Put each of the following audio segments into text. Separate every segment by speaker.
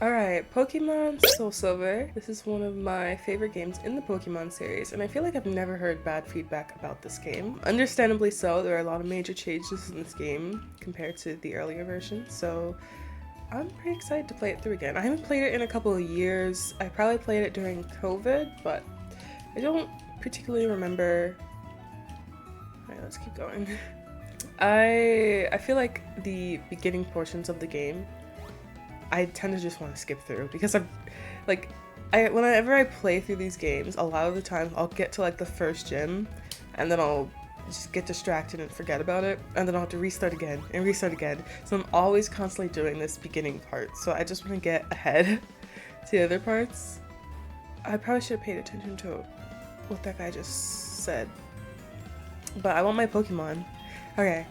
Speaker 1: Alright, Pokemon Soulsilver. This is one of my favorite games in the Pokemon series, and I feel like I've never heard bad feedback about this game. Understandably so, there are a lot of major changes in this game compared to the earlier version, so I'm pretty excited to play it through again. I haven't played it in a couple of years. I probably played it during COVID, but I don't particularly remember. Alright, let's keep going. I feel like the beginning portions of the game I tend to just want to skip through because whenever I play through these games, a lot of the time I'll get to like the first gym and then I'll just get distracted and forget about it, and then I'll have to restart again and restart again. So I'm always constantly doing this beginning part, so I just want to get ahead to the other parts. I probably should have paid attention to what that guy just said, but I want my Pokemon. Okay.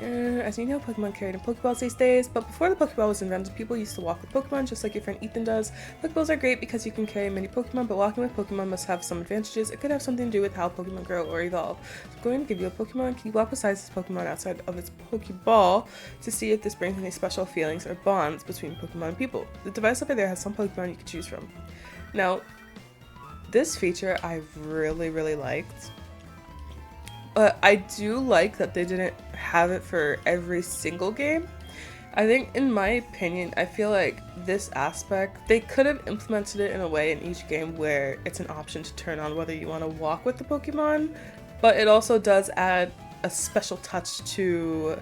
Speaker 1: As you know, Pokemon carried in Pokeballs these days, but before the Pokeball was invented, people used to walk with Pokemon just like your friend Ethan does. Pokeballs are great because you can carry many Pokemon, but walking with Pokemon must have some advantages. It could have something to do with how Pokemon grow or evolve. So I'm going to give you a Pokemon. Can you walk beside this Pokemon outside of its Pokeball to see if this brings any special feelings or bonds between Pokemon and people? The device over there has some Pokemon you can choose from. Now, this feature I really liked. I do like that they didn't have it for every single game. I think, in my opinion, I feel like this aspect, they could have implemented it in a way in each game where it's an option to turn on whether you want to walk with the Pokemon, but it also does add a special touch to...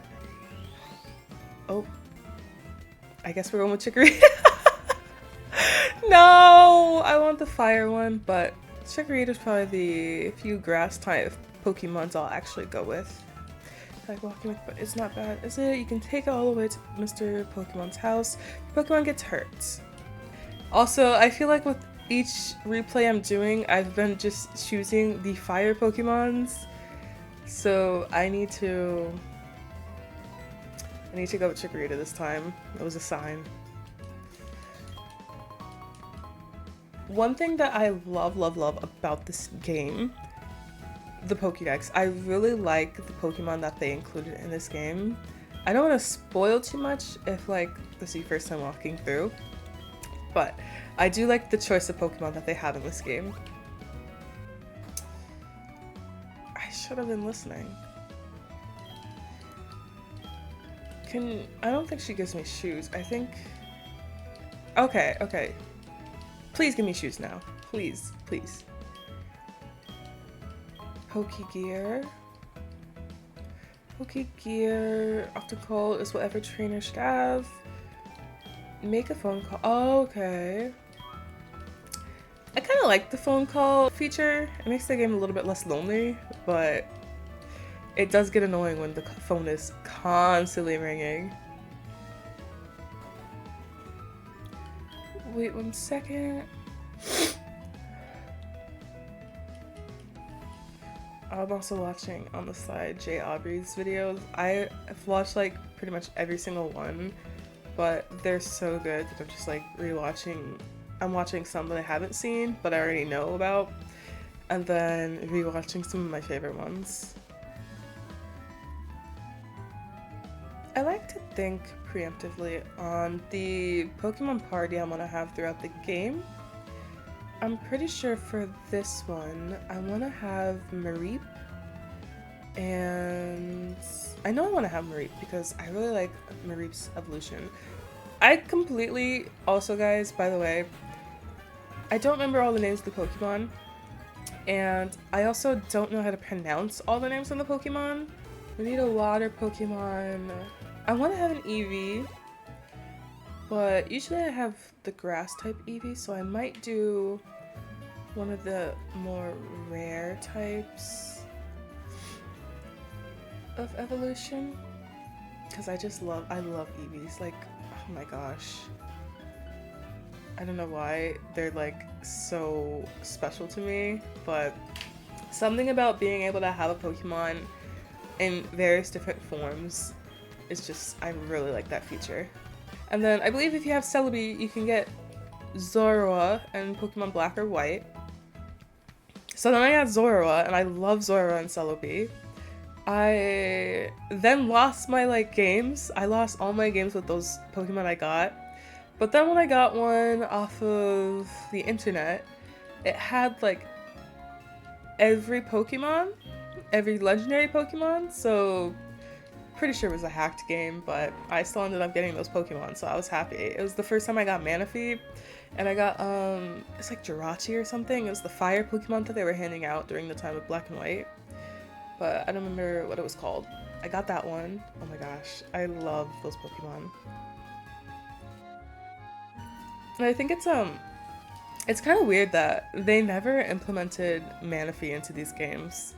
Speaker 1: Oh, I guess we're going with Chikorita. No, I want the fire one, but Chikorita's probably the few grass type Pokemons I'll actually go with. Like walking with, but it's not bad, is it? You can take it all the way to Mr. Pokemon's house. Pokemon gets hurt. Also, I feel like with each replay I'm doing, I've been just choosing the fire Pokemons. So I need to go with Chikorita this time. It was a sign. One thing that I love about this game, the Pokédex. I really like the Pokemon that they included in this game. I don't want to spoil too much if like this is your first time walking through, but I do like the choice of Pokemon that they have in this game. I should have been listening. I don't think she gives me shoes. I think... Okay. Please give me shoes now. Please. Pokegear, Optical is what every trainer should have. Make a phone call. Oh, okay. I kind of like the phone call feature. It makes the game a little bit less lonely, but it does get annoying when the phone is constantly ringing. Wait 1 second. I'm also watching on the side Jay Aubrey's videos. I've watched like pretty much every single one, but they're so good that I'm just like rewatching. I'm watching some that I haven't seen but I already know about, and then rewatching some of my favorite ones. I like to think preemptively on the Pokemon party I want to have throughout the game. I'm pretty sure for this one, I want to have Mareep, and I know I want to have Mareep because I really like Mareep's evolution. I completely, also guys, by the way, I don't remember all the names of the Pokemon, and I also don't know how to pronounce all the names of the Pokemon. We need a water Pokemon. I want to have an Eevee, but usually I have the grass type Eevee, so I might do one of the more rare types of evolution, because I love Eevees. Like, oh my gosh. I don't know why they're like so special to me, but something about being able to have a Pokemon in various different forms is just, I really like that feature. And then I believe if you have Celebi, you can get Zorua and Pokemon Black or White. So then I got Zorua, and I love Zorua and Celebi. I then lost my games. I lost all my games with those Pokemon I got. But then when I got one off of the internet, it had like every Pokemon, every legendary Pokemon, so pretty sure it was a hacked game, but I still ended up getting those Pokemon, so I was happy. It was the first time I got Manaphy, and I got, it's like Jirachi or something. It was the fire Pokemon that they were handing out during the time of Black and White, but I don't remember what it was called. I got that one. Oh my gosh, I love those Pokemon. And I think it's kind of weird that they never implemented Manaphy into these games.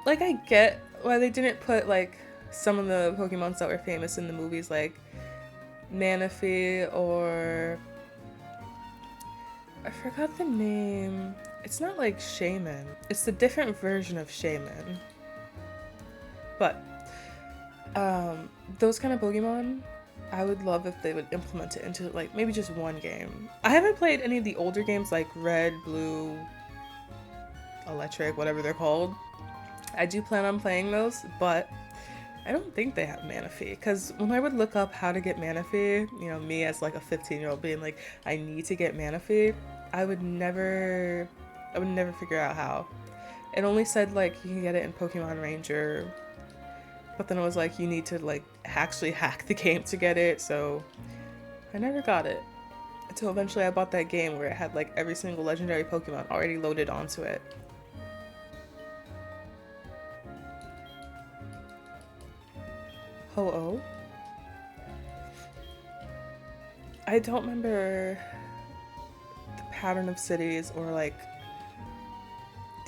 Speaker 1: Like, I get why they didn't put, like, some of the Pokemons that were famous in the movies, like Manaphy or... I forgot the name. It's not like Shaman. It's the different version of Shaman. But, those kind of Pokemon, I would love if they would implement it into, like, maybe just one game. I haven't played any of the older games like Red, Blue, Electric, whatever they're called. I do plan on playing those, but I don't think they have Manaphy, because when I would look up how to get Manaphy, you know, me as like a 15-year-old being like, I need to get Manaphy, I would never figure out how. It only said like you can get it in Pokemon Ranger, but then it was like you need to like actually hack the game to get it, so I never got it. Until eventually I bought that game where it had like every single legendary Pokemon already loaded onto it. Ho-Oh? I don't remember the pattern of cities or like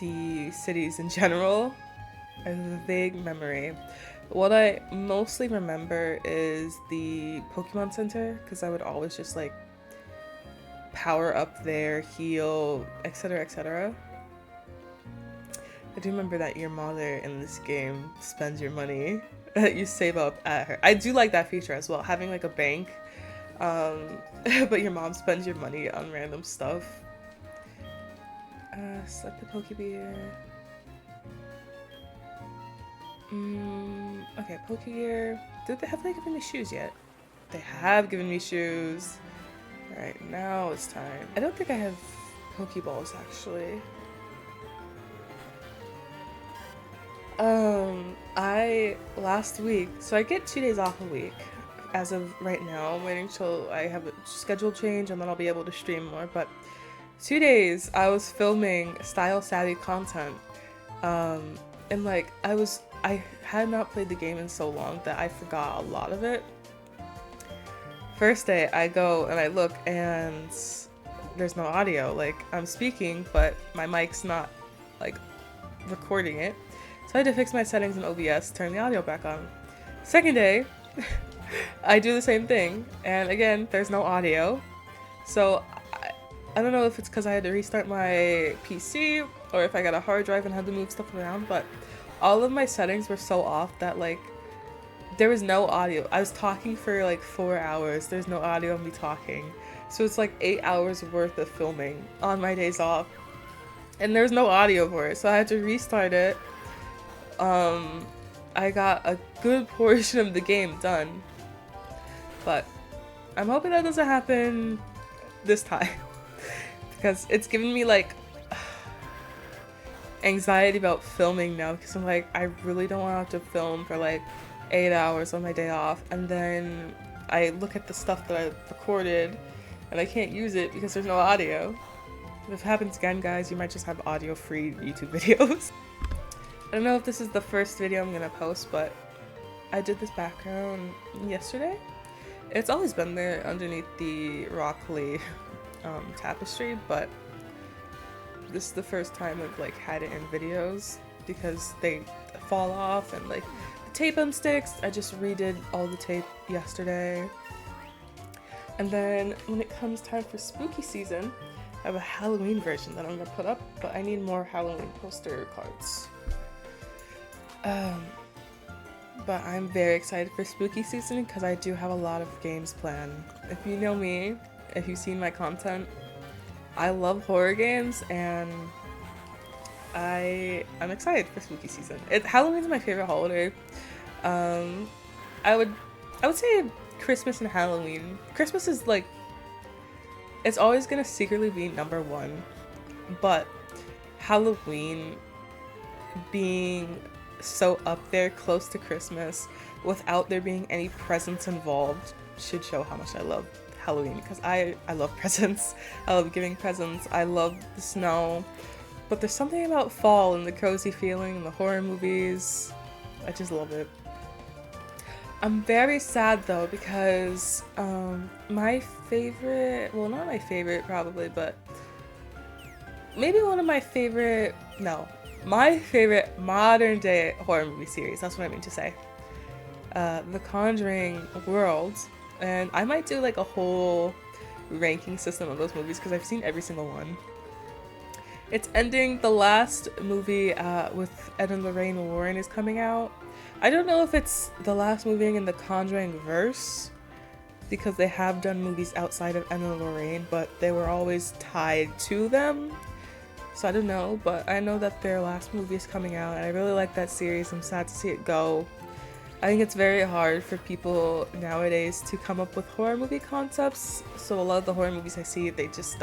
Speaker 1: the cities in general. I have a vague memory. What I mostly remember is the Pokemon Center, because I would always just like power up there, heal, etc, etc. I do remember that your mother in this game spends your money that you save up at her. I do like that feature as well, having like a bank, but your mom spends your money on random stuff. Select the Pokebeer. Okay, Pokegear. Have they given me shoes yet? They have given me shoes. Alright, now it's time. I don't think I have Pokeballs actually. Last week, so I get 2 days off a week as of right now. I'm waiting till I have a schedule change and then I'll be able to stream more, but 2 days I was filming style savvy content, and like I had not played the game in so long that I forgot a lot of it. First day I go and I look and there's no audio. Like, I'm speaking but my mic's not like recording it. So I had to fix my settings in OBS, turn the audio back on. Second day, I do the same thing, and again, there's no audio. So I don't know if it's because I had to restart my PC, or if I got a hard drive and had to move stuff around, but all of my settings were so off that like, there was no audio. I was talking for like 4 hours, there's no audio of me talking. So it's like 8 hours worth of filming on my days off, and there's no audio for it, so I had to restart it. I got a good portion of the game done, but I'm hoping that doesn't happen this time because it's giving me like anxiety about filming now, because I'm like, I really don't want to have to film for like 8 hours on my day off, and then I look at the stuff that I recorded and I can't use it because there's no audio. If it happens again, guys, you might just have audio-free YouTube videos. I don't know if this is the first video I'm gonna post, but I did this background yesterday. It's always been there underneath the Rockley tapestry, but this is the first time I've like had it in videos because they fall off and like the tape unsticks. I just redid all the tape yesterday. And then when it comes time for spooky season, I have a Halloween version that I'm gonna put up, but I need more Halloween poster cards. But I'm very excited for spooky season because I do have a lot of games planned. If you know me, if you've seen my content, I love horror games, and I'm excited for spooky season. Halloween's my favorite holiday. I would say Christmas and Halloween. Christmas is like, it's always gonna secretly be number one, but Halloween being so up there close to Christmas without there being any presents involved should show how much I love Halloween, because I love presents. I love giving presents. I love the snow. But there's something about fall and the cozy feeling and the horror movies. I just love it. I'm very sad though because my favorite, well, not my favorite probably, but maybe one of my favorite, no, my favorite modern day horror movie series, that's what I mean to say. The Conjuring world, and I might do like a whole ranking system of those movies because I've seen every single one. It's ending. The last movie with Ed and Lorraine Warren is coming out. I don't know if it's the last movie in the Conjuring verse because they have done movies outside of Ed and Lorraine, but they were always tied to them. So I don't know, but I know that their last movie is coming out and I really like that series. I'm sad to see it go. I think it's very hard for people nowadays to come up with horror movie concepts. So a lot of the horror movies I see, they're just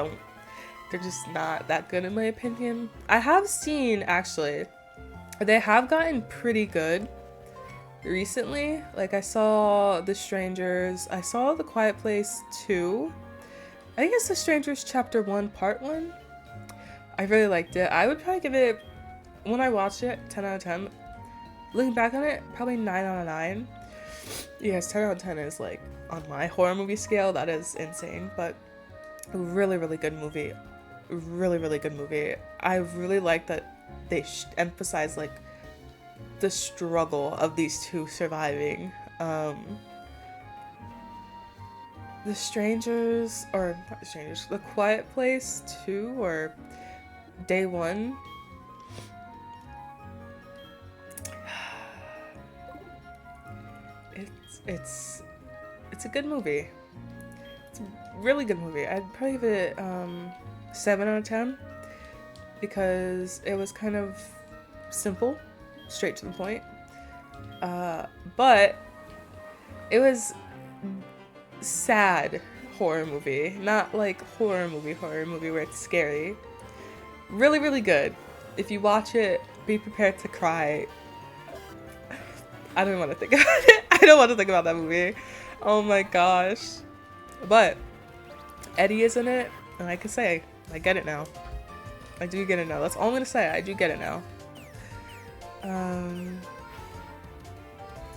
Speaker 1: not that good in my opinion. I have seen, actually, they have gotten pretty good recently. Like I saw The Strangers, I saw The Quiet Place 2. I think it's The Strangers Chapter 1 Part 1. I really liked it. I would probably give it, when I watched it, 10 out of 10. Looking back on it, probably 9 out of 9. Yes, 10 out of 10 is like, on my horror movie scale, that is insane. But really, really good movie. Really, really good movie. I really like that they emphasize like the struggle of these two surviving. The Strangers, or not The Strangers, The Quiet Place 2 or Day 1. It's a good movie. It's a really good movie. I'd probably give it 7 out of 10 because it was kind of simple, straight to the point. But it was sad horror movie, not like horror movie where it's scary. Really, really good. If you watch it, be prepared to cry. I don't even want to think about it. I don't want to think about that movie. Oh my gosh. But Eddie is in it, and I can say, I get it now. I do get it now. That's all I'm gonna say. I do get it now.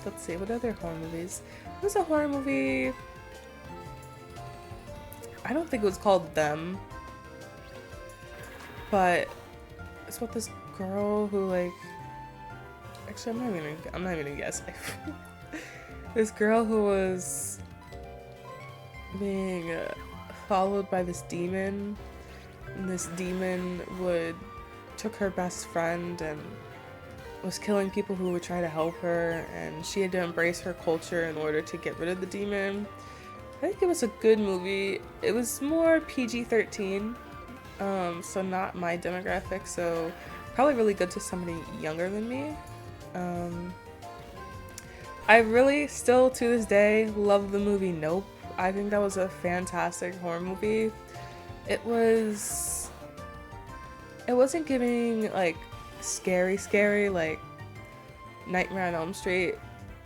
Speaker 1: Let's see, what other horror movies? There's a horror movie. I don't think it was called Them, but it's about this girl who like. Actually, I'm not even gonna guess. This girl who was being followed by this demon, and this demon took her best friend and was killing people who would try to help her, and she had to embrace her culture in order to get rid of the demon. I think it was a good movie. It was more PG-13, so not my demographic, so probably really good to somebody younger than me. I really still to this day love the movie Nope. I think that was a fantastic horror movie. It wasn't giving like scary like Nightmare on Elm Street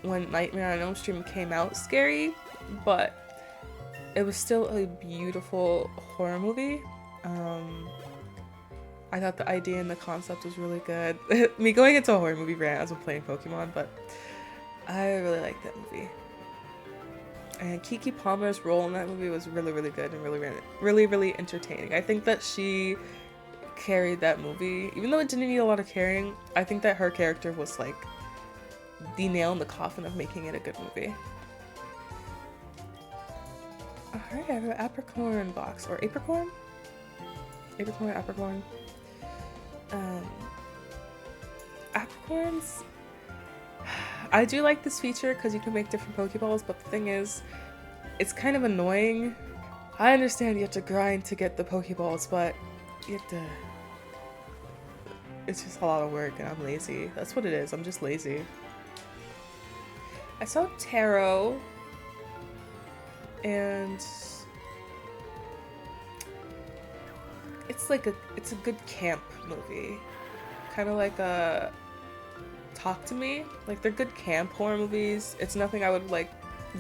Speaker 1: when Nightmare on Elm Street came out scary, but it was still a beautiful horror movie. I thought the idea and the concept was really good. Me going into a horror movie rant as I'm playing Pokemon, but I really liked that movie. And Keke Palmer's role in that movie was really, really good and really entertaining. I think that she carried that movie. Even though it didn't need a lot of carrying, I think that her character was like the nail in the coffin of making it a good movie. Alright, I have an Apricorn box. Or Apricorn? Apricorn. Apricorns, I do like this feature because you can make different Pokeballs, but the thing is, it's kind of annoying. I understand you have to grind to get the Pokeballs, but you have to, it's just a lot of work and I'm lazy. That's what it is, I'm just lazy. I saw Taro and it's a good camp movie, kind of like a Talk to Me. Like, they're good camp horror movies. It's nothing I would like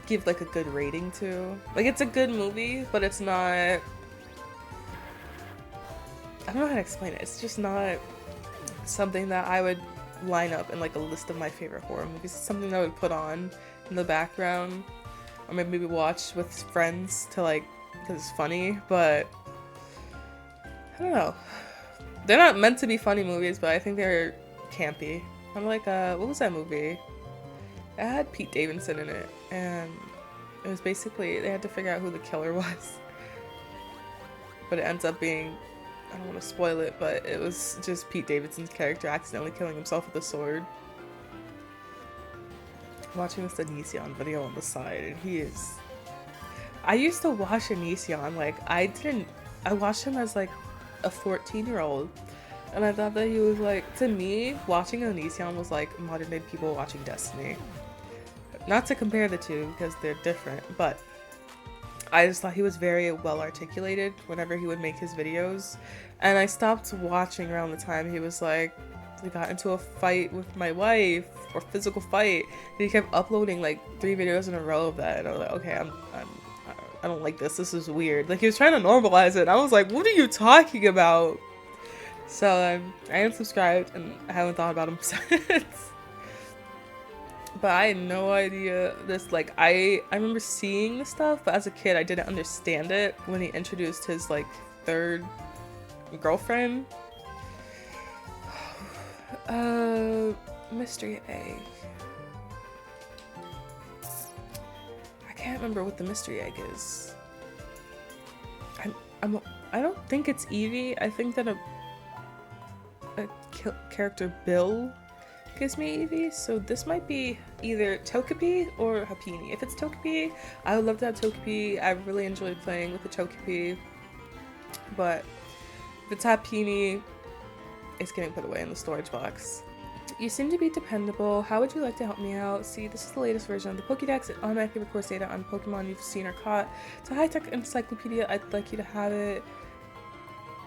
Speaker 1: give like a good rating to. Like, it's a good movie, but it's not, I don't know how to explain it. It's just not something that I would line up in like a list of my favorite horror movies. It's something that I would put on in the background, or maybe watch with friends to like, because it's funny, but I don't know. They're not meant to be funny movies, but I think they're campy. I'm like, what was that movie? It had Pete Davidson in it, and it was basically, they had to figure out who the killer was. But it ends up being, I don't want to spoil it, but it was just Pete Davidson's character accidentally killing himself with a sword. I'm watching this Onision video on the side, and he is... I used to watch Onision, like, I watched him as like a 14-year-old. And I thought that he was like, to me, watching Onision was like modern day people watching Destiny. Not to compare the two because they're different, but I just thought he was very well articulated whenever he would make his videos. And I stopped watching around the time he was like, we got into a fight with my wife, or physical fight. And he kept uploading like 3 videos in a row of that. And I was like, okay, I don't like this. This is weird. Like, he was trying to normalize it. And I was like, what are you talking about? So I am subscribed, and I haven't thought about him since. But I had no idea this, like, I remember seeing the stuff, but as a kid I didn't understand it when he introduced his like 3rd girlfriend. Mystery egg. I can't remember what the mystery egg is. I don't think it's Evie. I think that a character Bill gives me Eevee, so this might be either Togepi or Happiny. If it's Togepi, I would love to have Togepi. I really enjoyed playing with the Togepi, but if it's Happiny, it's getting put away in the storage box. You seem to be dependable. How would you like to help me out? See, this is the latest version of the Pokédex. It automatically records data on Pokemon you've seen or caught. It's a high-tech encyclopedia. I'd like you to have it.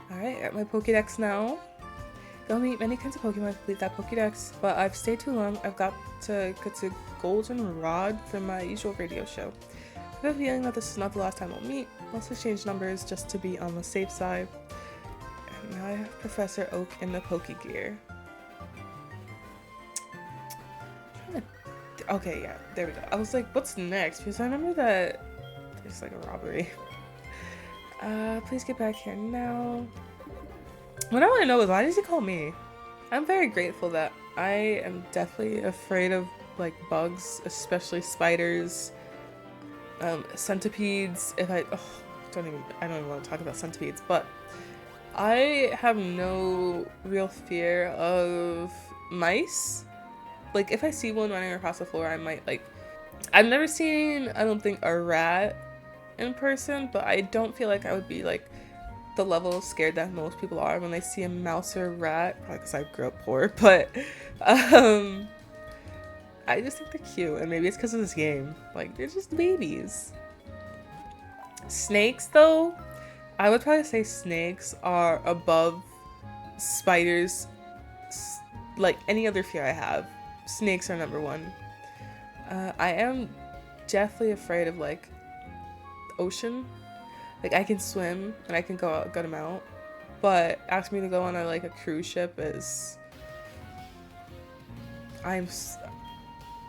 Speaker 1: Alright, at my Pokédex now. You'll meet many kinds of Pokemon to complete that Pokédex, but I've stayed too long. I've got to get to Goldenrod for my usual radio show. I have a feeling that this is not the last time we'll meet. Let's exchange numbers just to be on the safe side. And now I have Professor Oak in the Pokegear. Okay, yeah, there we go. I was like, what's next? Because I remember that there's like a robbery. Please get back here now. What I want to know is, why does he call me? I'm very grateful that I am definitely afraid of like bugs, especially spiders, centipedes. If I don't even want to talk about centipedes, but I have no real fear of mice. Like, if I see one running across the floor, I might like, I've never seen, I don't think, a rat in person, but I don't feel like I would be like the level of scared that most people are when they see a mouse or a rat, probably because I grew up poor, but I just think they're cute, and maybe it's because of this game. Like, they're just babies. Snakes, though, I would probably say snakes are above spiders. Like, any other fear I have, snakes are number 1. I am definitely afraid of like ocean. Like, I can swim and I can go out a good amount, but ask me to go on a cruise ship is, I'm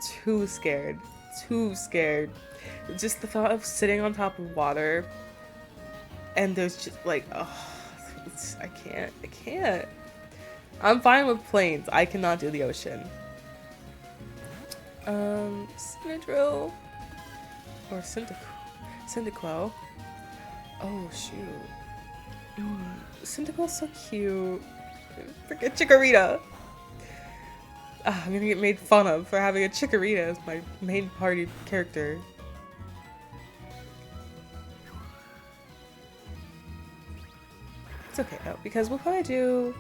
Speaker 1: too scared. Just the thought of sitting on top of water and there's just like, oh, I can't. I'm fine with planes. I cannot do the ocean. Synodrill or Cyndaquil. Oh shoot. Cyndaquil's so cute. Forget Chikorita. I'm gonna get made fun of for having a Chikorita as my main party character. It's okay though, because we'll probably do,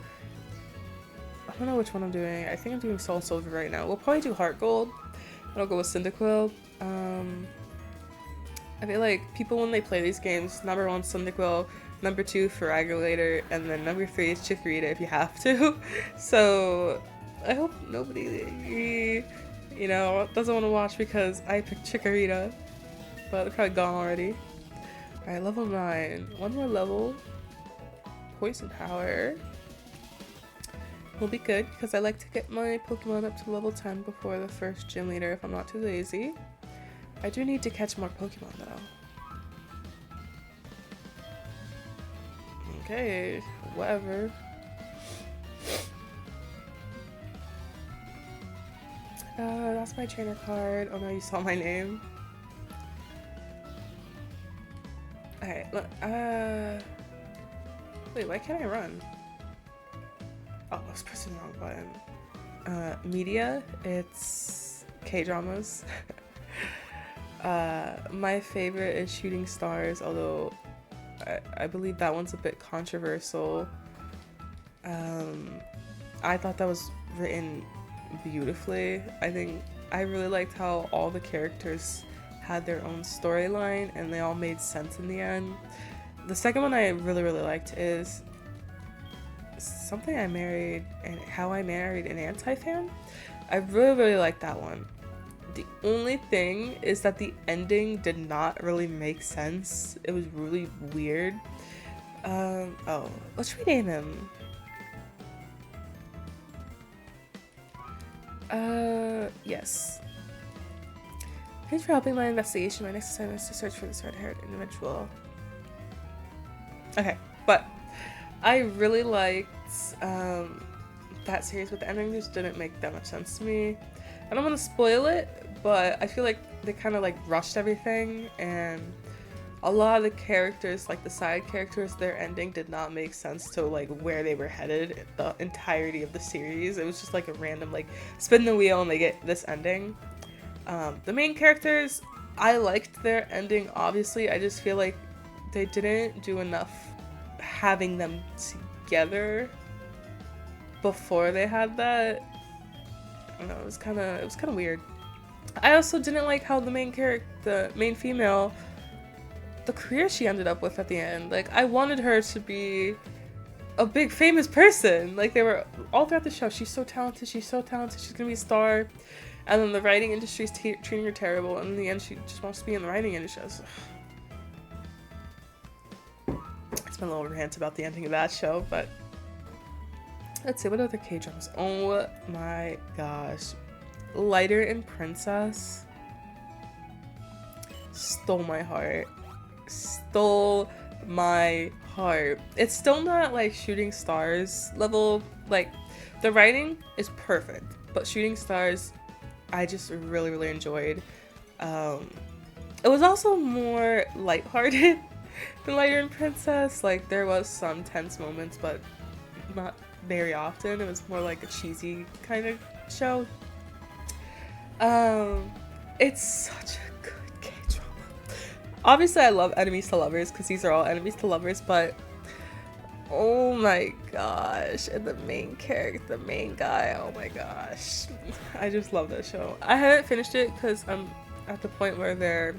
Speaker 1: I don't know which one I'm doing. I think I'm doing Soulsilver right now. We'll probably do Heart Gold. I'll go with Cyndaquil. I feel like people when they play these games, number 1 Cyndaquil, number 2 Feraligatr, and then number 3 is Chikorita if you have to. So I hope nobody, you know, doesn't want to watch because I picked Chikorita, but they're probably gone already. Alright, level 9. One more level. Poison power. Will be good because I like to get my Pokemon up to level 10 before the first gym leader if I'm not too lazy. I do need to catch more Pokemon though. Okay, whatever. That's my trainer card. Oh no, you saw my name. Alright, look, wait, why can't I run? Oh, I was pressing the wrong button. Media, it's K-dramas. My favorite is Shooting Stars, although I believe that one's a bit controversial. I thought that was written beautifully. I think I really liked how all the characters had their own storyline and they all made sense in the end. The second one I really liked is Something I Married and How I Married an Anti-Fan. I really liked that one. The only thing is that the ending did not really make sense. It was really weird. Oh, let's rename him. Yes. Thanks for helping my investigation. My next assignment is to search for this red-haired individual. Okay, but I really liked that series, but the ending just didn't make that much sense to me. I don't want to spoil it, but I feel like they kind of like rushed everything, and a lot of the characters, like the side characters, their ending did not make sense to like where they were headed the entirety of the series. It was just like a random like spin the wheel and they get this ending. The main characters, I liked their ending, obviously. I just feel like they didn't do enough having them together before they had that. I don't know, it was kind of weird. I also didn't like how the main female, the career she ended up with at the end. Like, I wanted her to be a big famous person. Like, they were all throughout the show. She's so talented, she's gonna be a star. And then the writing industry's treating her terrible, and in the end she just wants to be in the writing industry. It's been a little rant about the ending of that show, but let's see, what other K-dramas? Oh my gosh. Lighter and Princess stole my heart. Stole my heart. It's still not like Shooting Stars level. Like, the writing is perfect, but Shooting Stars I just really enjoyed. It was also more lighthearted than Lighter and Princess. Like, there was some tense moments, but not very often. It was more like a cheesy kind of show. It's such a good K-drama. Obviously, I love enemies to lovers because these are all enemies to lovers, but oh my gosh, and the main character, the main guy, oh my gosh. I just love that show. I haven't finished it because I'm at the point where they're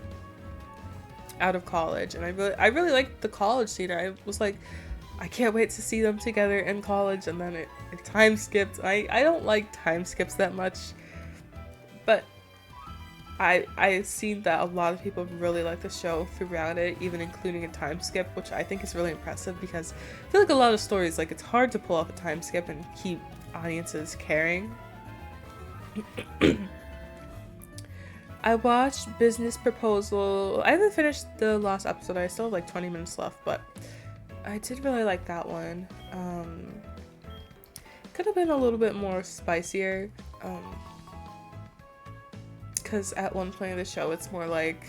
Speaker 1: out of college, and I really liked the college scene. I was like, I can't wait to see them together in college, and then it time skipped. I don't like time skips that much, but I've seen that a lot of people really like the show throughout it, even including a time skip, which I think is really impressive because I feel like a lot of stories, like, it's hard to pull off a time skip and keep audiences caring. I watched Business Proposal. I haven't finished the last episode. I still have like 20 minutes left, but I did really like that one. Could have been a little bit more spicier. Because at one point in the show, it's more like,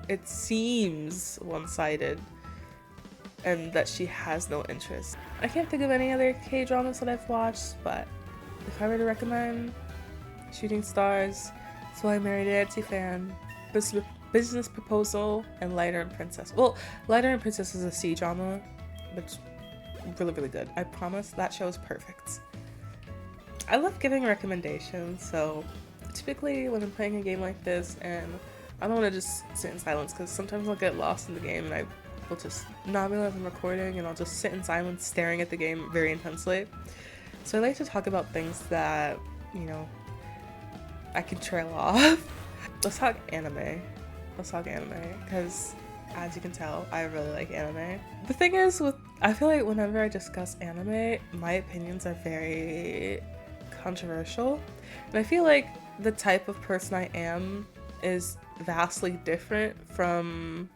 Speaker 1: it seems one-sided, and that she has no interest. I can't think of any other K-dramas that I've watched, but if I were to recommend, Shooting Stars, So I Married an Anti-Fan, Business Proposal, and Lighter and Princess. Well, Lighter and Princess is a C-drama, but it's really good. I promise that show is perfect. I love giving recommendations, so typically when I'm playing a game like this and I don't want to just sit in silence because sometimes I'll get lost in the game and I will just not realize I'm recording and I'll just sit in silence staring at the game very intensely. So I like to talk about things that, you know, I can trail off. Let's talk anime. Let's talk anime because as you can tell, I really like anime. The thing is I feel like whenever I discuss anime, my opinions are very controversial. And I feel like the type of person I am is vastly different from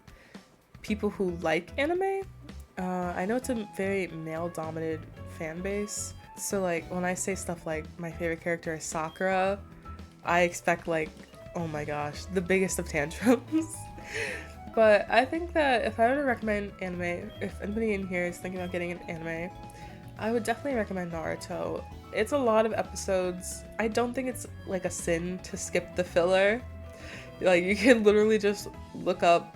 Speaker 1: people who like anime. I know it's a very male-dominated fan base. So like when I say stuff like my favorite character is Sakura, I expect like, oh my gosh, the biggest of tantrums. But I think that if I were to recommend anime, if anybody in here is thinking about getting an anime, I would definitely recommend Naruto. It's a lot of episodes. I don't think it's like a sin to skip the filler. Like you can literally just look up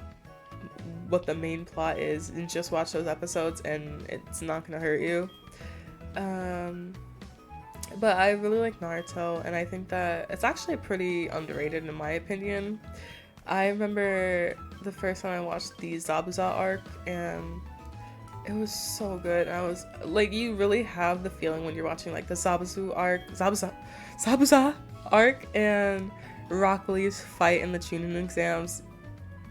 Speaker 1: what the main plot is and just watch those episodes and it's not gonna hurt you. But I really like Naruto and I think that it's actually pretty underrated in my opinion. I remember the first time I watched the Zabuza arc and it was so good. I was like, you really have the feeling when you're watching like the Zabuza arc and Rock Lee's fight in the Chunin exams.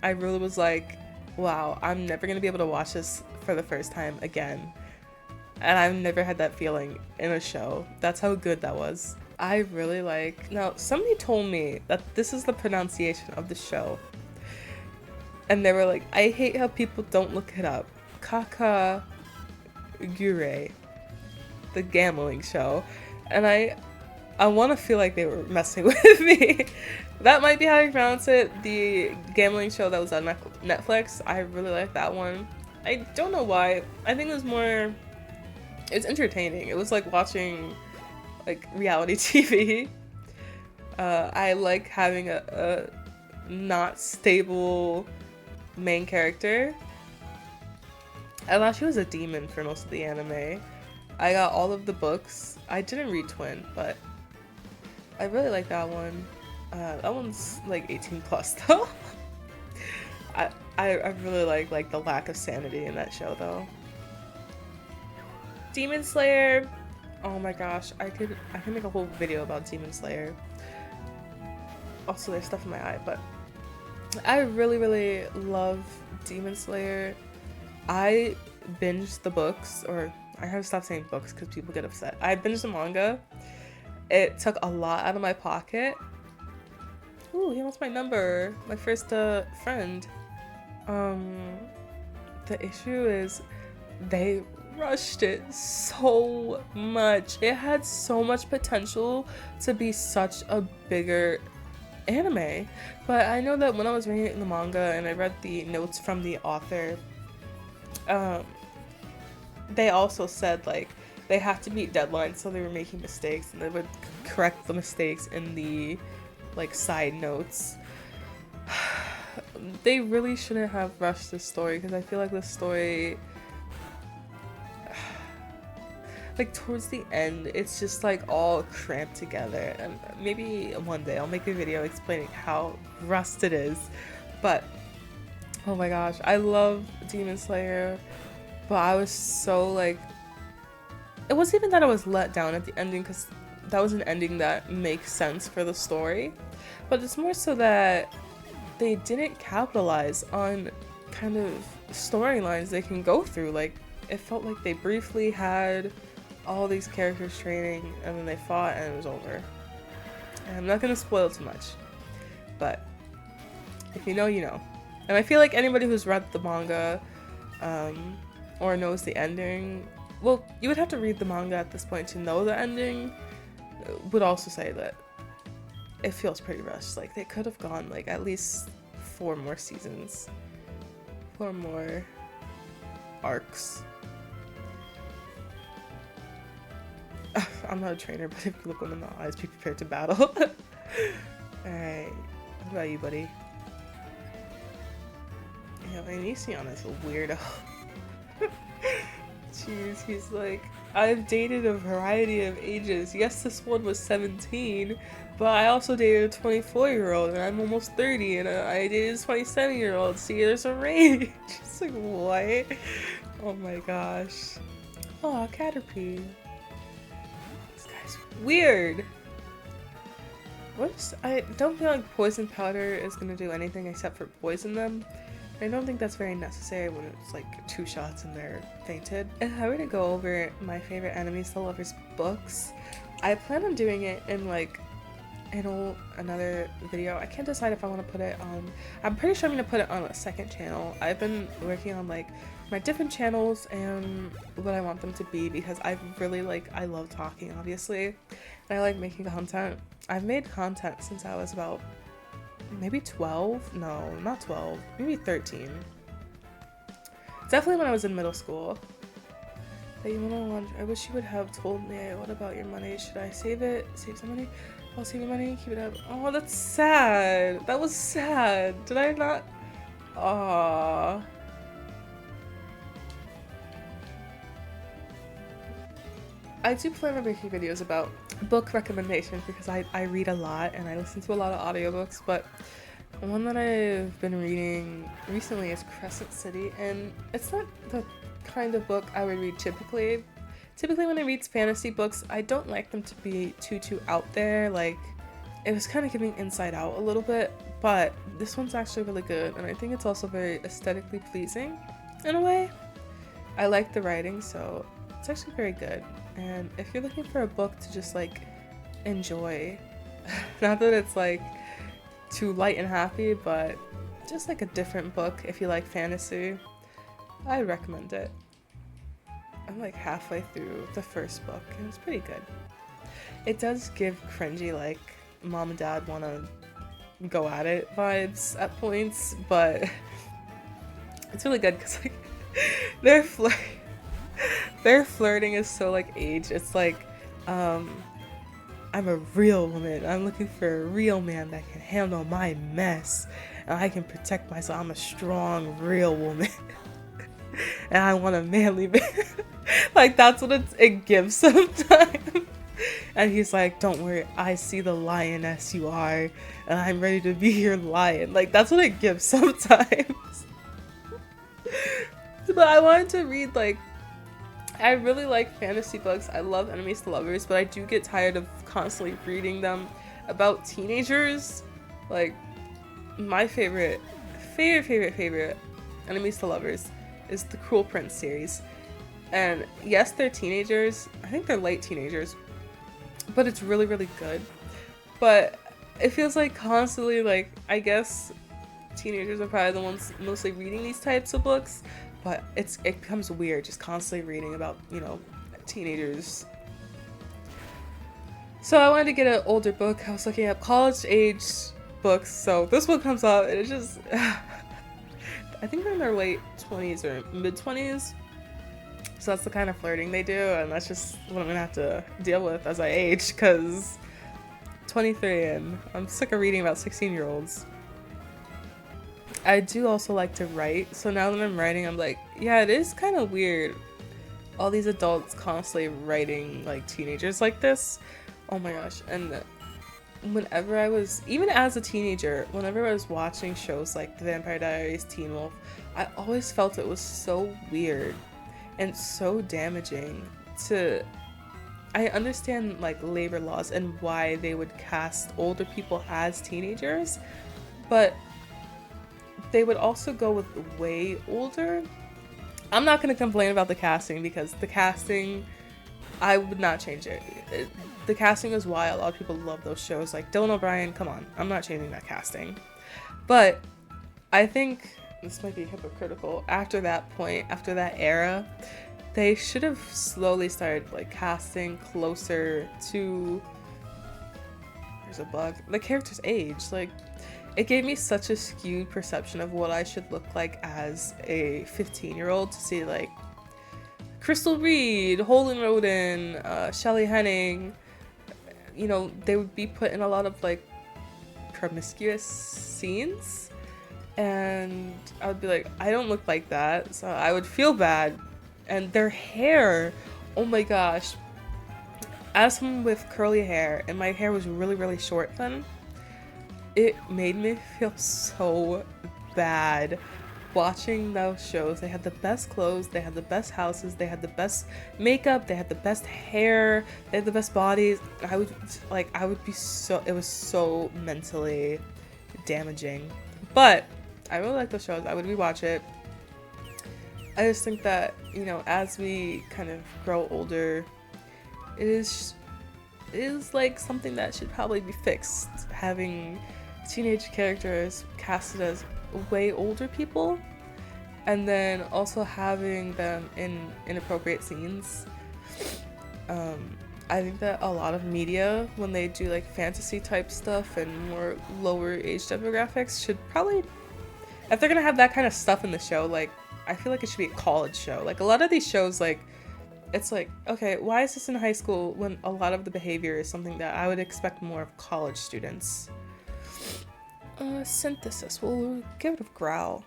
Speaker 1: I really was like, wow, I'm never gonna be able to watch this for the first time again. And I've never had that feeling in a show. That's how good that was. I really like... Now, somebody told me that this is the pronunciation of the show. And they were like, I hate how people don't look it up. Kakagure. The gambling show. And I want to feel like they were messing with me. That might be how you pronounce it. The gambling show that was on Netflix. I really like that one. I don't know why. I think it was more... It's entertaining. It was like watching like reality TV. I like having a not stable main character. I thought she was a demon for most of the anime. I got all of the books. I didn't read Twin, but I really like that one. That one's like 18 plus though. I really like the lack of sanity in that show though. Demon Slayer. Oh my gosh, I could make a whole video about Demon Slayer. Also, there's stuff in my eye, but I really love Demon Slayer. I binged the books, or I have to stop saying books because people get upset. I binged the manga. It took a lot out of my pocket. Ooh, he wants my number. My first friend. The issue is they rushed it so much. It had so much potential to be such a bigger anime. But I know that when I was reading the manga and I read the notes from the author, they also said like they had to meet deadlines, so they were making mistakes and they would correct the mistakes in the like side notes. They really shouldn't have rushed this story because I feel like this story, like towards the end, it's just like all cramped together. And maybe one day I'll make a video explaining how rushed it is. But oh my gosh, I love Demon Slayer, but I was so like, it wasn't even that I was let down at the ending because that was an ending that makes sense for the story, but it's more so that they didn't capitalize on kind of storylines they can go through. Like, it felt like they briefly had all these characters training and then they fought and it was over. And I'm not gonna spoil too much, but if you know, you know. And I feel like anybody who's read the manga or knows the ending, well, you would have to read the manga at this point to know the ending, would also say that it feels pretty rushed. Like, they could have gone like at least 4 more seasons, 4 more arcs. I'm not a trainer, but if you look them in the eyes, be prepared to battle. Alright, what about you, buddy? Yeah, and Isiana is a weirdo. Jeez, he's like I've dated a variety of ages. Yes, this one was 17, but I also dated a 24-year-old, and I'm almost 30, and I dated a 27-year-old. See, there's a range. It's like, what? Oh my gosh. Oh, Caterpie. This guy's weird. I don't feel like poison powder is gonna do anything except for poison them. I don't think that's very necessary when it's like 2 shots and they're fainted. If I were to go over my favorite enemies to lovers books, I plan on doing it in like another video. I can't decide if I want to put it on. I'm pretty sure I'm gonna put it on a second channel. I've been working on like my different channels and what I want them to be, because I love talking, obviously, and I like making content. I've made content since I was about maybe 12? No, not 12. Maybe 13. Definitely when I was in middle school. That you wanna launch. I wish you would have told me. What about your money? Should I save it? Save some money? I'll save your money. Keep it up. Oh, that's sad. That was sad. Did I not? Aww. I do plan on making videos about book recommendations because I read a lot and I listen to a lot of audiobooks, but one that I've been reading recently is Crescent City, and it's not the kind of book I would read typically. Typically when I read fantasy books, I don't like them to be too out there. Like, it was kind of giving Inside Out a little bit, but this one's actually really good, and I think it's also very aesthetically pleasing in a way. I like the writing, so it's actually very good. And if you're looking for a book to just like enjoy, not that it's like too light and happy, but just like a different book if you like fantasy, I recommend it. I'm like halfway through the first book and it's pretty good. It does give cringy like mom and dad want to go at it vibes at points, but it's really good because like their flirting is so like age. It's like, I'm a real woman. I'm looking for a real man that can handle my mess and I can protect myself. I'm a strong, real woman. And I want a manly man. Like, that's what it gives sometimes. And he's like, don't worry, I see the lioness you are, and I'm ready to be your lion. Like, that's what it gives sometimes. But I wanted to read, like, I really like fantasy books. I love enemies to lovers, but I do get tired of constantly reading them about teenagers. Like, my favorite enemies to lovers is the Cruel Prince series. And yes, they're teenagers. I think they're late teenagers, but it's really, really good. But it feels like constantly, like, I guess teenagers are probably the ones mostly reading these types of books, but it becomes weird just constantly reading about, you know, teenagers. So I wanted to get an older book. I was looking at college age books, so this one comes out and it's just I think they're in their late 20s or mid 20s. So that's the kind of flirting they do, and that's just what I'm gonna have to deal with as I age, because 23 and I'm sick of reading about 16-year-olds. I do also like to write, so now that I'm writing, I'm like, yeah, it is kind of weird. All these adults constantly writing like teenagers like this. Oh my gosh. And whenever I was, even as a teenager, whenever I was watching shows like The Vampire Diaries, Teen Wolf, I always felt it was so weird and so damaging to, I understand like labor laws and why they would cast older people as teenagers, but they would also go with way older. I'm not going to complain about the casting, because the casting, I would not change it. The casting is why a lot of people love those shows. Like Dylan O'Brien, come on, I'm not changing that casting. But I think this might be hypocritical. After that point, after that era, they should have slowly started like casting closer to, there's a bug, the character's age. Like, it gave me such a skewed perception of what I should look like as a 15-year-old to see like Crystal Reed, Holden Roden, Shelley Henning. You know, they would be put in a lot of like promiscuous scenes, and I would be like, I don't look like that, so I would feel bad. And their hair Oh my gosh. As someone with curly hair, and my hair was really, really short then, it made me feel so bad watching those shows. They had the best clothes, they had the best houses, they had the best makeup, they had the best hair, they had the best bodies. I would be so, it was so mentally damaging. But I really like those shows. I would rewatch it. I just think that, you know, as we kind of grow older, it is like something that should probably be fixed. Having teenage characters casted as way older people, and then also having them in inappropriate scenes. I think that a lot of media, when they do like fantasy type stuff and more lower age demographics, should probably, if they're gonna have that kind of stuff in the show, like, I feel like it should be a college show. Like, a lot of these shows, like, it's like, okay, why is this in high school when a lot of the behavior is something that I would expect more of college students? Synthesis. We'll give it a growl.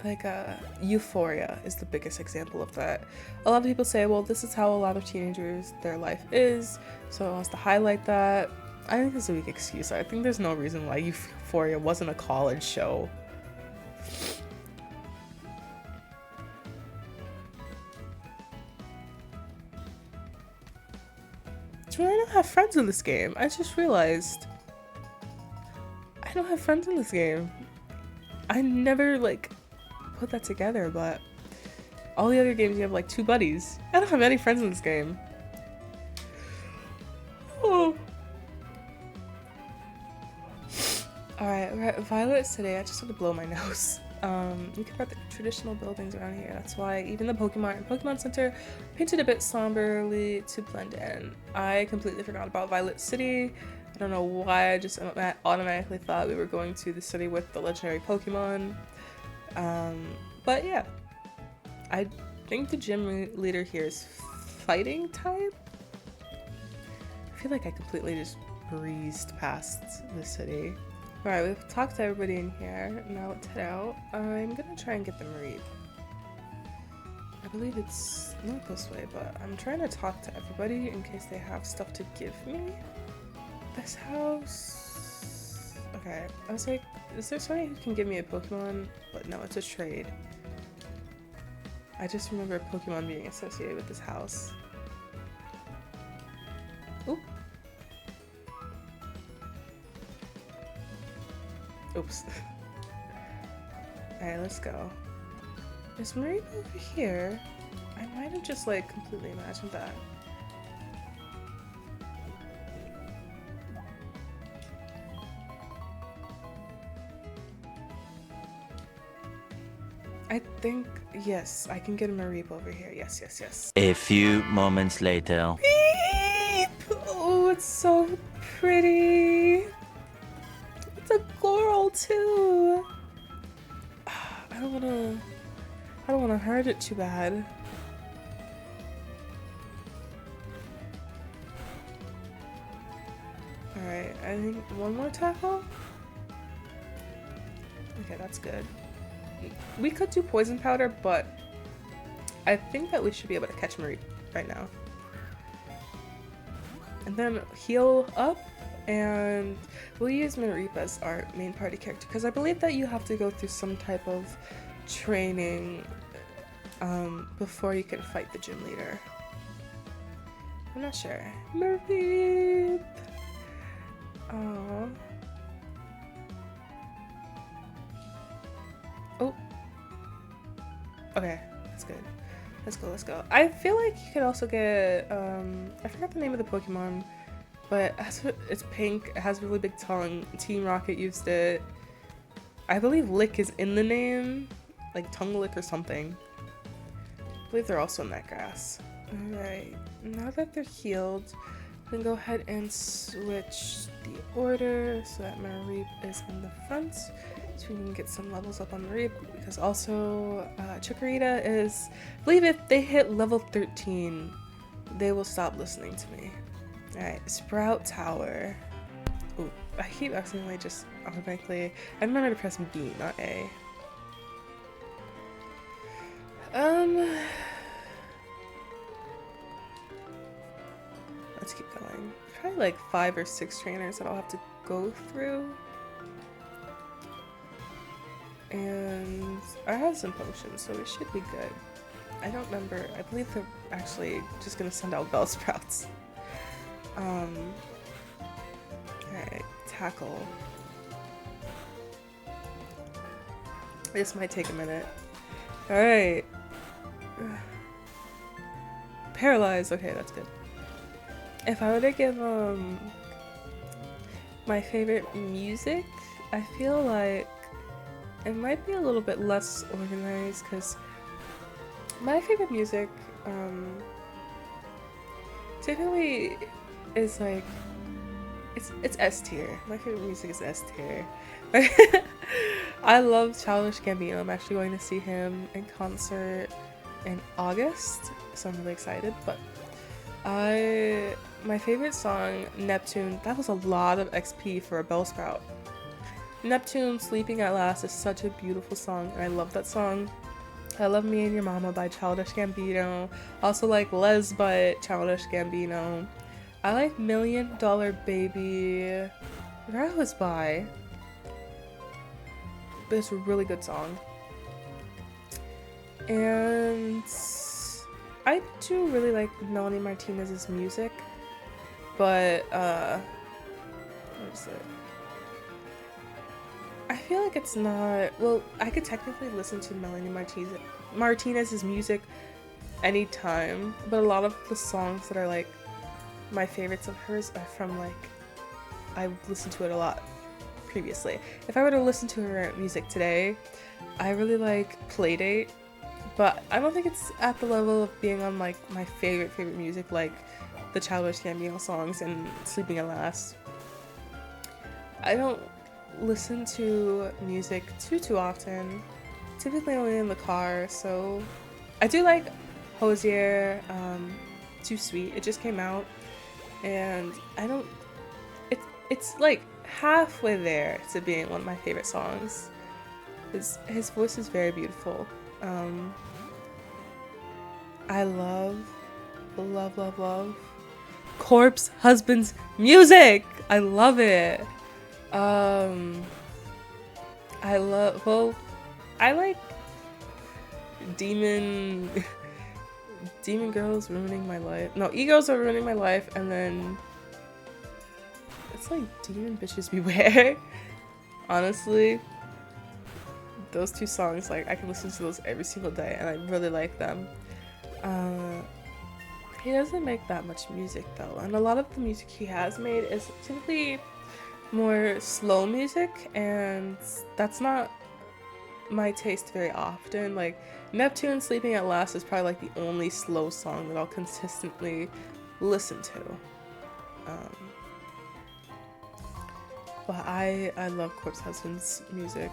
Speaker 1: Like, Euphoria is the biggest example of that. A lot of people say, well, this is how a lot of teenagers, their life is, so it wants to highlight that. I think this is a weak excuse. I think there's no reason why Euphoria wasn't a college show. I don't have friends in this game. I just realized. I don't have friends in this game. I never, like, put that together, but all the other games you have, like, 2 buddies. I don't have any friends in this game. Oh. Alright, we're at Violet City. I just had to blow my nose. You can put the traditional buildings around here. That's why even the Pokemon Center painted a bit somberly to blend in. I completely forgot about Violet City. I don't know why, I just automatically thought we were going to the city with the legendary Pokemon. But yeah. I think the gym leader here is fighting type? I feel like I completely just breezed past the city. Alright, we've talked to everybody in here. Now let's head out. I'm gonna try and get the Mareep. I believe it's not this way, but I'm trying to talk to everybody in case they have stuff to give me. This house... Okay, I was like, is there somebody who can give me a Pokemon? But no, it's a trade. I just remember Pokemon being associated with this house. Oop. Oops. Alright, let's go. Is Mareep over here? I might have just, like, completely imagined that. I think, yes, I can get a Mareep over here. Yes, yes, yes.
Speaker 2: A few moments later.
Speaker 1: Mareep! Oh, it's so pretty. It's a girl too. I don't wanna hurt it too bad. Alright, I think one more tackle? Okay, that's good. We could do poison powder, but I think that we should be able to catch Mareep right now. And then heal up, and we'll use Mareep as our main party character, because I believe that you have to go through some type of training before you can fight the gym leader. I'm not sure. Mareep! Aww. Oh. Okay, that's good. Let's go, let's go. I feel like you could also get, I forgot the name of the Pokemon, but it's pink, it has a really big tongue. Team Rocket used it. I believe Lick is in the name, like Tongue Lick or something. I believe they're also in that grass. Alright, now that they're healed, we can go ahead and switch the order so that Mareep is in the front, so we can get some levels up on Mareep, because also Chikorita is, I believe if they hit level 13, they will stop listening to me. Alright, Sprout Tower. Ooh, I keep accidentally just automatically, I remember to press B, not A. Let's keep going. Probably like 5 or 6 trainers that I'll have to go through. And I have some potions, so we should be good. I don't remember. I believe they're actually just gonna send out Bellsprouts. Alright, tackle. This might take a minute. Alright. Paralyzed. Okay, that's good. If I were to give my favorite music, I feel like it might be a little bit less organized because my favorite music typically is like it's S tier. My favorite music is S tier. I love Childish Gambino. I'm actually going to see him in concert in August, so I'm really excited. But my favorite song, Neptune, that was a lot of XP for a Bellsprout. Neptune, Sleeping at Last is such a beautiful song, and I love that song. I love Me and Your Mama by Childish Gambino. Also like Les by Childish Gambino. I like $1 Million Baby. I forgot who it's by, but it's a really good song. And I do really like Melanie Martinez's music, but what is it? I feel like it's not, well, I could technically listen to Melanie Martinez's music anytime, but a lot of the songs that are like my favorites of hers are from like, I've listened to it a lot previously. If I were to listen to her music today, I really like Playdate, but I don't think it's at the level of being on like my favorite music like the Childish Gambino songs and Sleeping at Last. I don't listen to music too often, typically only in the car, so I do like Hosier, Too Sweet. It just came out, and I don't, it's like halfway there to being one of my favorite songs. His voice is very beautiful. I love Corpse Husband's music. I love it. I like Demon Girls Ruining My Life. No, Egos Are Ruining My Life, and then it's like Demon Bitches Beware. Honestly, those two songs, like, I can listen to those every single day, and I really like them. He doesn't make that much music though, and a lot of the music he has made is typically more slow music, and that's not my taste very often. Like Neptune, Sleeping at Last is probably like the only slow song that I'll consistently listen to. But I love Corpse Husband's music.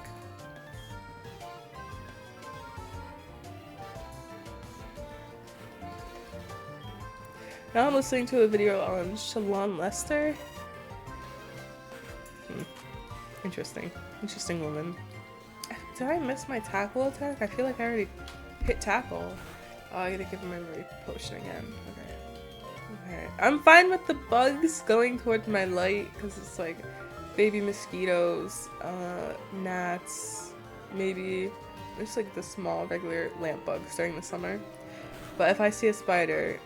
Speaker 1: Now I'm listening to a video on Shalon Lester. Interesting woman. Did I miss my tackle attack? I feel like I already hit tackle. Oh, I gotta give him my memory potion again. Okay. I'm fine with the bugs going towards my light, because it's like baby mosquitoes, gnats, maybe just like the small regular lamp bugs during the summer. But if I see a spider,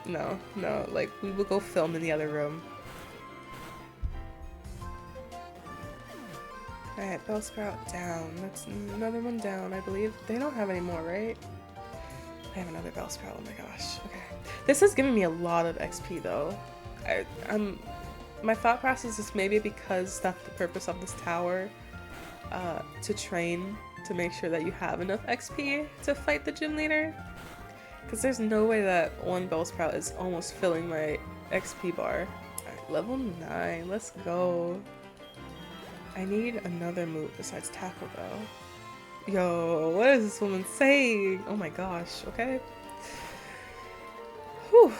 Speaker 1: no, like we will go film in the other room. Alright, Bellsprout down. That's another one down, I believe. They don't have any more, right? I have another Bellsprout, oh my gosh. Okay. This is giving me a lot of XP though. My thought process is maybe because that's the purpose of this tower, to train, to make sure that you have enough XP to fight the gym leader. Because there's no way that one Bellsprout is almost filling my XP bar. Alright, level 9, let's go. I need another move besides tackle though. Yo, what is this woman saying? Oh my gosh, okay. Whew.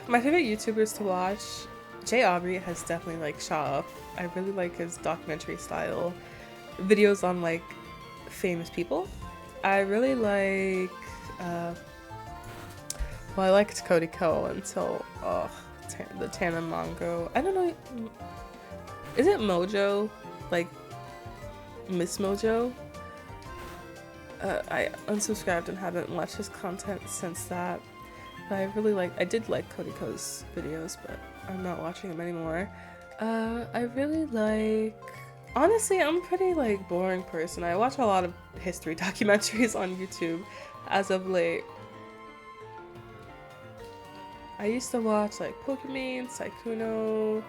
Speaker 1: My favorite YouTubers to watch, Jay Aubrey has definitely like shot up. I really like his documentary style videos on like famous people. I really like, well, I liked Cody Ko until, the Tana Mongo. I don't know, is it Mojo? Like, Miss Mojo? I unsubscribed and haven't watched his content since that. But I did like Cody Ko's videos, but I'm not watching them anymore. I really like, honestly, I'm a pretty like boring person. I watch a lot of history documentaries on YouTube as of late. I used to watch like Pokemon, Saikuno.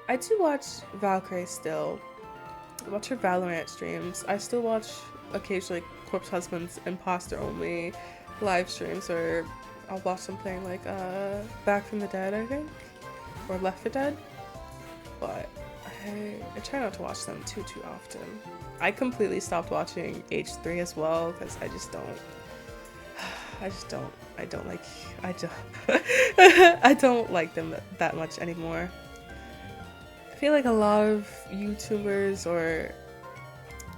Speaker 1: I do watch Valkyrie still. I watch her Valorant streams. I still watch occasionally Corpse Husband's Imposter Only live streams, or I'll watch them playing like Back from the Dead, I think, or Left 4 Dead. But I try not to watch them too often. I completely stopped watching H3 as well because I don't like them that much anymore. I feel like a lot of YouTubers or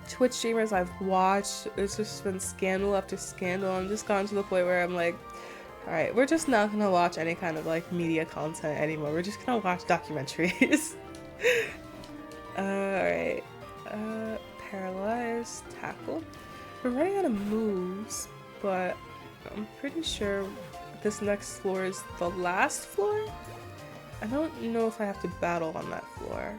Speaker 1: Twitch streamers I've watched, it's just been scandal after scandal. I'm just gotten to the point where I'm like, alright, we're just not gonna watch any kind of like media content anymore. We're just gonna watch documentaries. Alright. Paralyzed, tackle. We're running out of moves, but I'm pretty sure this next floor is the last floor? I don't know if I have to battle on that floor.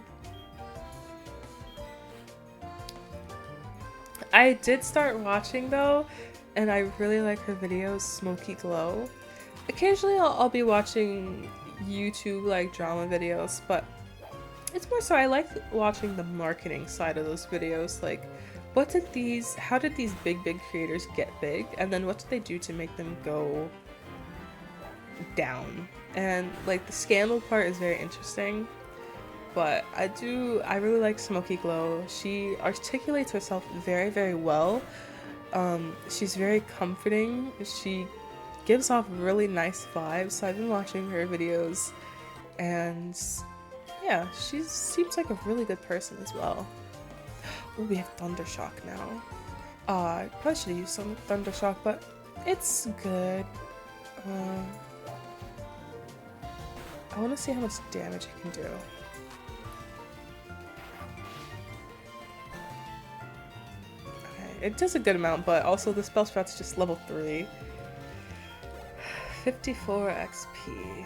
Speaker 1: I did start watching though, and I really like her videos, Smoky Glow. Occasionally I'll be watching YouTube like drama videos, but it's more so I like watching the marketing side of those videos. Like, how did these big creators get big, and then what did they do to make them go down? And like the scandal part is very interesting, but I really like Smoky Glow. She articulates herself very well. She's very comforting. She gives off really nice vibes, so I've been watching her videos, and yeah, she seems like a really good person as well. Oh, we have Thundershock now. I probably should have used some Thundershock, but it's good. I want to see how much damage it can do. Okay, it does a good amount, but also the spell sprout's just level 3. 54 XP.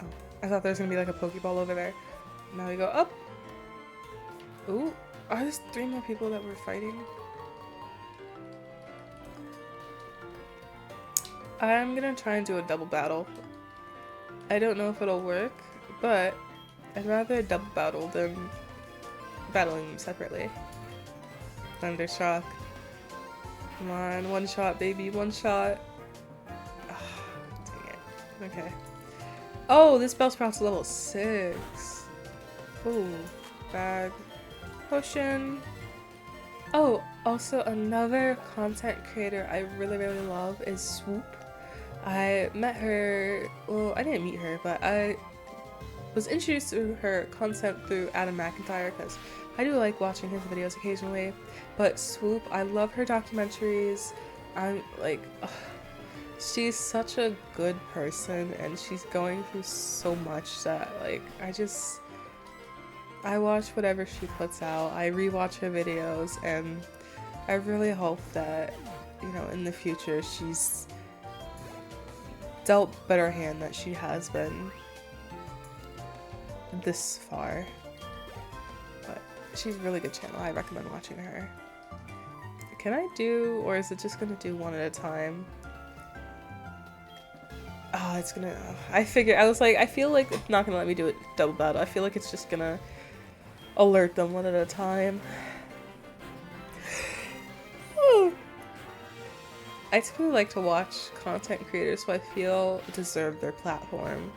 Speaker 1: Oh, I thought there was gonna be like a Pokeball over there. Now we go up. Ooh, are there 3 more people that we're fighting? I'm gonna try and do a double battle. I don't know if it'll work, but I'd rather double battle than battling them separately. Thundershock. Come on, one shot, baby, one shot. Oh, dang it. Okay. Oh, this Bellsprout's level 6. Ooh, bag. Potion. Oh, also another content creator I really love is Swoop. I met her, well, I didn't meet her, but I was introduced to her content through Adam McIntyre because I do like watching his videos occasionally. But Swoop, I love her documentaries. I'm like, ugh, she's such a good person, and she's going through so much that like I watch whatever she puts out. I rewatch her videos, and I really hope that, you know, in the future she's dealt better hand that she has been this far. But she's a really good channel. I recommend watching her. Can I do, or is it just gonna do one at a time? Oh, it's gonna, I feel like it's not gonna let me do it double battle. I feel like it's just gonna alert them one at a time. I typically like to watch content creators who I feel deserve their platform.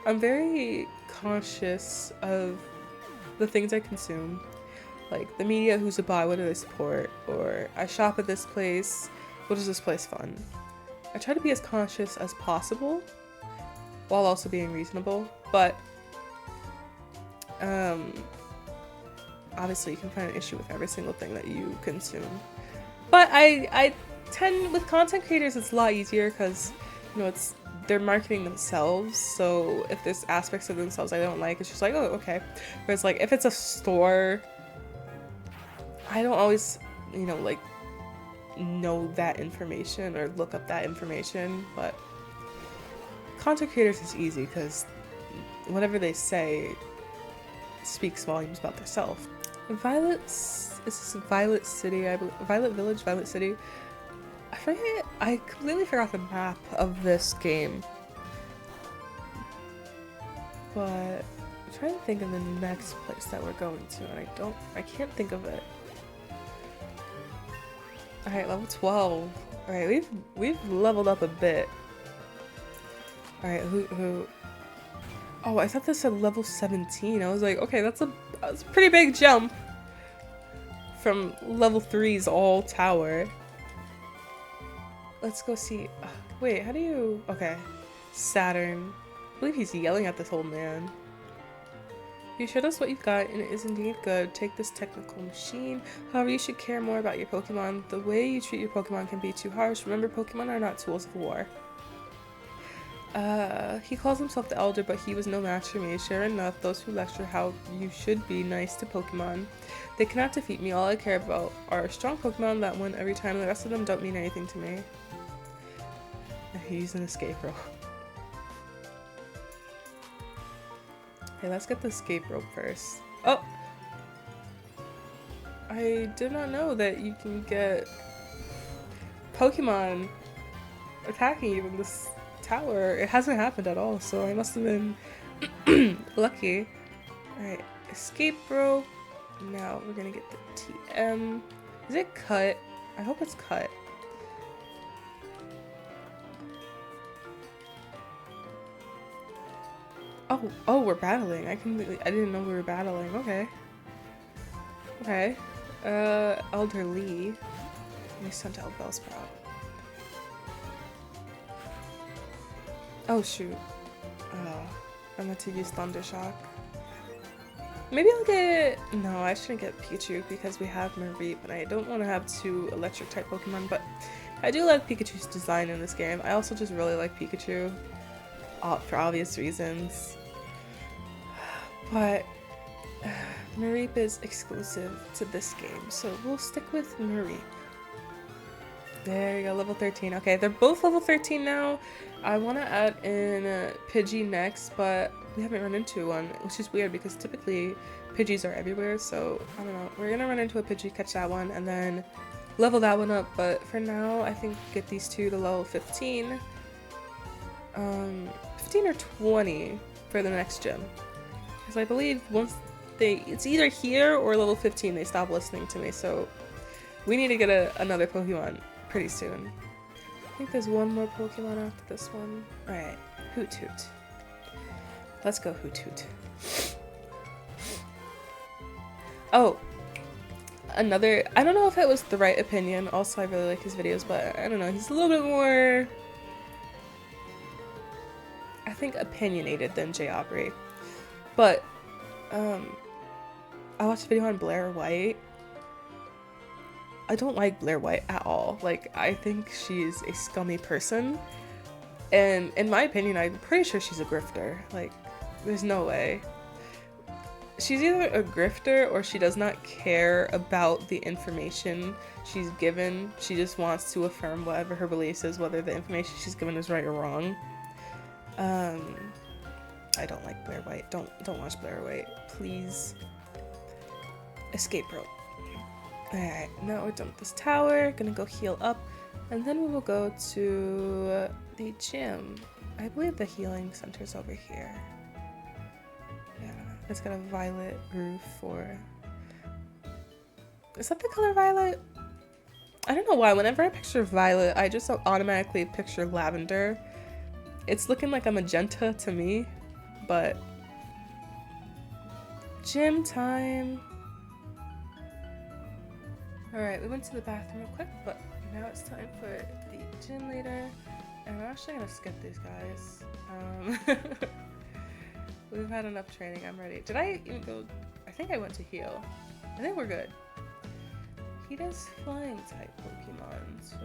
Speaker 1: I'm very conscious of the things I consume, like the media who's to buy, what do they support, or I shop at this place, what is this place fund? I try to be as conscious as possible while also being reasonable, but obviously you can find an issue with every single thing that you consume. But I tend, with content creators, it's a lot easier because, you know, they're marketing themselves. So if there's aspects of themselves I don't like, it's just like, oh, okay. Whereas like if it's a store, I don't always, you know, like know that information or look up that information. But content creators is easy because whatever they say speaks volumes about themselves. Is this Violet City? I believe, Violet Village, Violet City. I completely forgot the map of this game. But I'm trying to think of the next place that we're going to, and I can't think of it. Alright, level 12. Alright, we've leveled up a bit. Alright, who? Oh, I thought this said level 17. I was like, okay, that's a pretty big jump from level 3's all tower. Let's go see. Wait, how do you? Okay, Saturn. I believe he's yelling at this old man. You showed us what you've got, and it is indeed good. Take this technical machine. However, you should care more about your Pokemon. The way you treat your Pokemon can be too harsh. Remember, Pokemon are not tools of war. He calls himself the Elder, but he was no match for me. Sure enough, those who lecture how you should be nice to Pokemon. They cannot defeat me. All I care about are strong Pokemon that win every time. The rest of them don't mean anything to me. He's an escape rope. Okay, let's get the escape rope first. Oh! I did not know that you can get Pokemon attacking you in this tower. It hasn't happened at all, so I must have been lucky. Alright, escape rope. Now we're gonna get the TM. Is it cut? I hope it's cut. Oh, we're battling. I didn't know we were battling. Okay. Okay. Elderly. We sent out Bellsprout. Oh shoot. I meant to use Thundershock. Maybe I'll get... No, I shouldn't get Pikachu because we have Mareep and I don't want to have 2 electric type Pokemon, but I do like Pikachu's design in this game. I also just really like Pikachu. For obvious reasons. But Mareep is exclusive to this game, so we'll stick with Mareep. There you go, level 13. Okay, they're both level 13 now. I want to add in Pidgey next, but we haven't run into one, which is weird because typically Pidgeys are everywhere, so I don't know. We're gonna run into a Pidgey, catch that one, and then level that one up, but for now, I think get these 2 to level 15. 15 or 20 for the next gym. Because I believe once it's either here or level 15 they stop listening to me, so we need to get another Pokemon pretty soon. I think there's one more Pokemon after this one. Alright, Hoot Hoot. Let's go Hoot Hoot. Oh, I don't know if it was the right opinion. Also, I really like his videos, but I don't know. He's a little bit more, I think, opinionated than Jay Aubrey. But, I watched a video on Blair White. I don't like Blair White at all. Like, I think she's a scummy person. And in my opinion, I'm pretty sure she's a grifter. Like, there's no way. She's either a grifter or she does not care about the information she's given. She just wants to affirm whatever her beliefs is, whether the information she's given is right or wrong. I don't like Blair White. Don't watch Blair White, please. Escape rope. Alright, now we're done with this tower. Gonna go heal up, and then we will go to the gym. I believe the healing center's over here. Yeah, it's got a violet roof for... Is that the color violet? I don't know why. Whenever I picture violet, I just automatically picture lavender. It's looking like a magenta to me, but... Gym time! Alright, we went to the bathroom real quick, but now it's time for the gym leader. And we're actually gonna skip these guys. We've had enough training, I'm ready. Did I even go? I think I went to heal. I think we're good. He does flying type Pokemon, so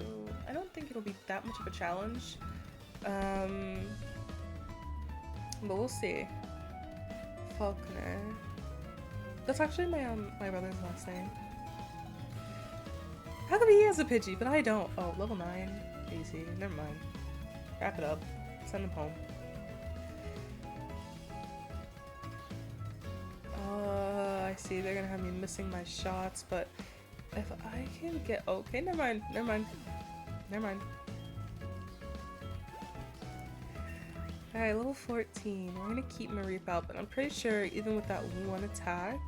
Speaker 1: I don't think it'll be that much of a challenge. But we'll see. Faulkner. That's actually my brother's last name. How come he has a Pidgey, but I don't? Oh, level 9. Easy. Never mind. Wrap it up. Send him home. I see. They're gonna have me missing my shots, but if I can get... Okay, never mind. Never mind. Never mind. Alright, level 14. We're gonna keep Mareep out, but I'm pretty sure even with that one attack,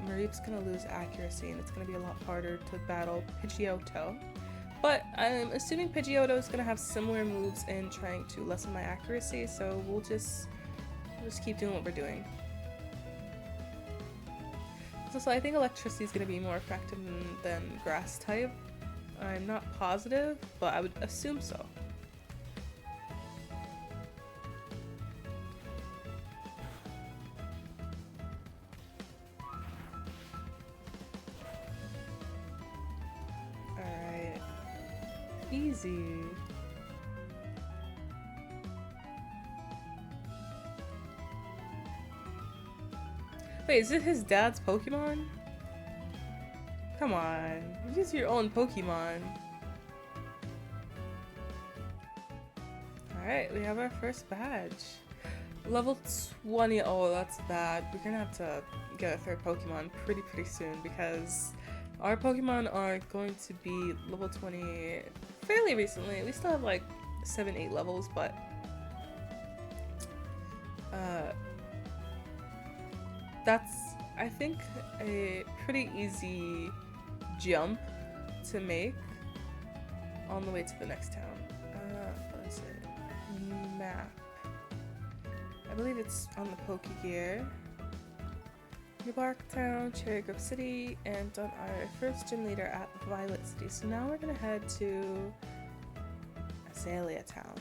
Speaker 1: Mareep's gonna lose accuracy and it's gonna be a lot harder to battle Pidgeotto. But I'm assuming Pidgeotto is gonna have similar moves in trying to lessen my accuracy, so we'll just keep doing what we're doing. So I think electricity is gonna be more effective than grass type. I'm not positive, but I would assume so. Easy. Wait, is it his dad's Pokemon? Come on, use your own Pokemon. Alright, we have our first badge. Level 20, oh that's bad. We're gonna have to get a third Pokemon pretty soon because our Pokemon are going to be level 20 fairly recently. We still have like 7-8 levels, but that's, I think, a pretty easy jump to make on the way to the next town. What is it? Map. I believe it's on the Pokegear. New Bark Town, Cherry Grove City, and done our first gym leader at Violet City. So now we're gonna head to Azalea Town.